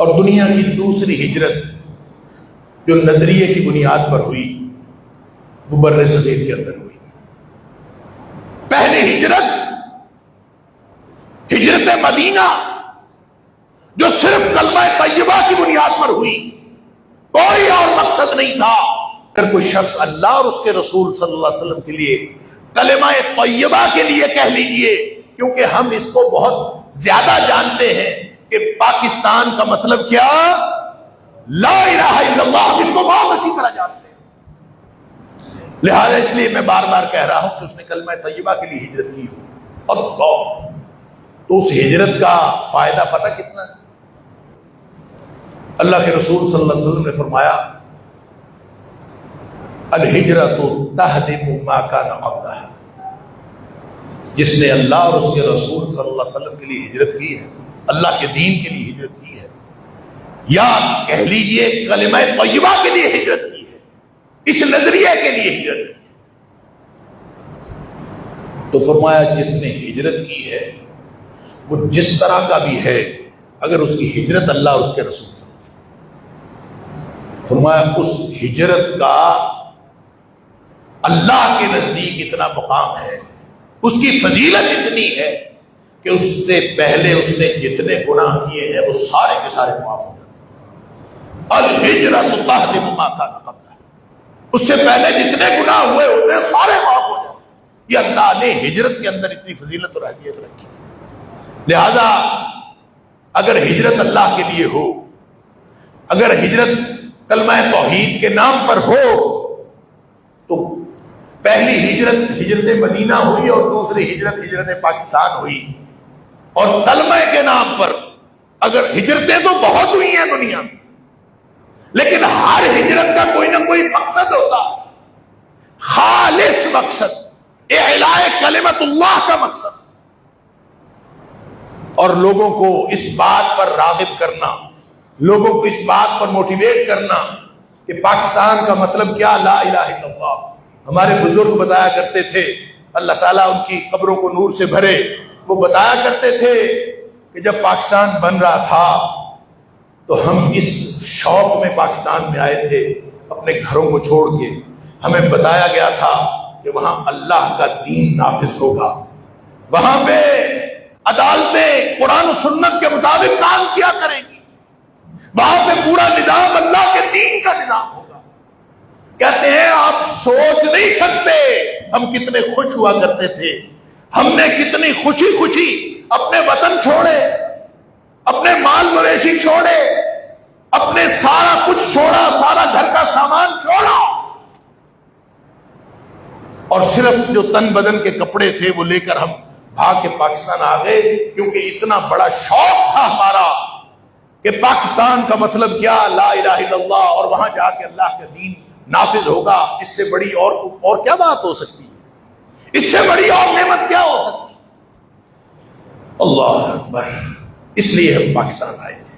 اور دنیا کی دوسری ہجرت جو نظریے کی بنیاد پر ہوئی وہ بر صغیر کے اندر ہوئی۔ پہلی ہجرت ہجرت مدینہ جو صرف کلمہ طیبہ کی بنیاد پر ہوئی، کوئی اور مقصد نہیں تھا۔ اگر کوئی شخص اللہ اور اس کے رسول صلی اللہ علیہ وسلم کے لیے کلمہ طیبہ کے لیے کہہ لیجئے، کیونکہ ہم اس کو بہت زیادہ جانتے ہیں کہ پاکستان کا مطلب کیا، لا الہ الا اللہ، ہم اس کو بہت اچھی طرح جانتے ہیں۔ لہذا اس لیے میں بار بار کہہ رہا ہوں کہ اس نے کلمہ طیبہ کے لیے ہجرت کی ہو، اللہ، تو اس ہجرت کا فائدہ پتہ کتنا ہے؟ اللہ کے رسول صلی اللہ علیہ وسلم نے فرمایا الہجرۃ تہدم ما کان قبلھا، جس نے اللہ اور اس کے رسول صلی اللہ علیہ وسلم کے لیے ہجرت کی ہے، اللہ کے دین کے لیے ہجرت کی ہے، یا کہہ لیجئے کلمہ طیبہ کے لیے ہجرت کی ہے، اس نظریے کے لیے ہجرت کی ہے، تو فرمایا جس نے ہجرت کی ہے وہ جس طرح کا بھی ہے، اگر اس کی ہجرت اللہ اور اس کے رسول صلی اللہ علیہ وسلم، فرمایا اس ہجرت کا اللہ کے نزدیک اتنا مقام ہے، اس کی فضیلت اتنی ہے کہ اس سے پہلے اس نے جتنے گناہ کیے ہیں وہ سارے کے سارے معاف ہو جاتے۔ الہجرۃ تہدم ما کان قبلھا، اس سے پہلے جتنے گناہ ہوئے ہوتے ہیں سارے معاف ہو جاتے۔ یہ اللہ نے ہجرت کے اندر اتنی فضیلت اور اہمیت رکھی۔ لہذا اگر ہجرت اللہ کے لیے ہو، اگر ہجرت کلمہ توحید کے نام پر ہو، تو پہلی ہجرت ہجرت مدینہ ہوئی اور دوسری ہجرت ہجرت پاکستان ہوئی، اور کلمہ کے نام پر اگر ہجرتیں تو بہت ہوئی ہیں دنیا میں، لیکن ہر ہجرت کا کوئی نہ کوئی مقصد ہوتا، خالص مقصد، اعلاء کلمت اللہ کا مقصد، اور لوگوں کو اس بات پر راغب کرنا، لوگوں کو اس بات پر موٹیویٹ کرنا کہ پاکستان کا مطلب کیا، لا الہ الا اللہ۔ ہمارے بزرگ بتایا کرتے تھے، اللہ تعالیٰ ان کی قبروں کو نور سے بھرے، وہ بتایا کرتے تھے کہ جب پاکستان بن رہا تھا تو ہم اس شوق میں پاکستان میں آئے تھے، اپنے گھروں کو چھوڑ کے، ہمیں بتایا گیا تھا کہ وہاں اللہ کا دین نافذ ہوگا، وہاں پہ عدالتیں قرآن و سنت کے مطابق کام کیا کریں گی، وہاں پہ پورا نظام اللہ کے دین کا نظام ہوگا۔ کہتے ہیں آپ سوچ نہیں سکتے ہم کتنے خوش ہوا کرتے تھے، ہم نے کتنی خوشی خوشی اپنے وطن چھوڑے، اپنے مال مویشی چھوڑے، اپنے سارا کچھ چھوڑا، سارا گھر کا سامان چھوڑا، اور صرف جو تن بدن کے کپڑے تھے وہ لے کر ہم بھاگ کے پاکستان آ گئے، کیونکہ اتنا بڑا شوق تھا ہمارا کہ پاکستان کا مطلب کیا، لا الہ الا اللہ، اور وہاں جا کے اللہ کا دین نافذ ہوگا۔ اس سے بڑی اور کیا بات ہو سکتی ہے، اس سے بڑی اور نعمت کیا ہو سکتی ہے؟ اللہ اکبر۔ اس لیے ہم پاکستان آئے تھے۔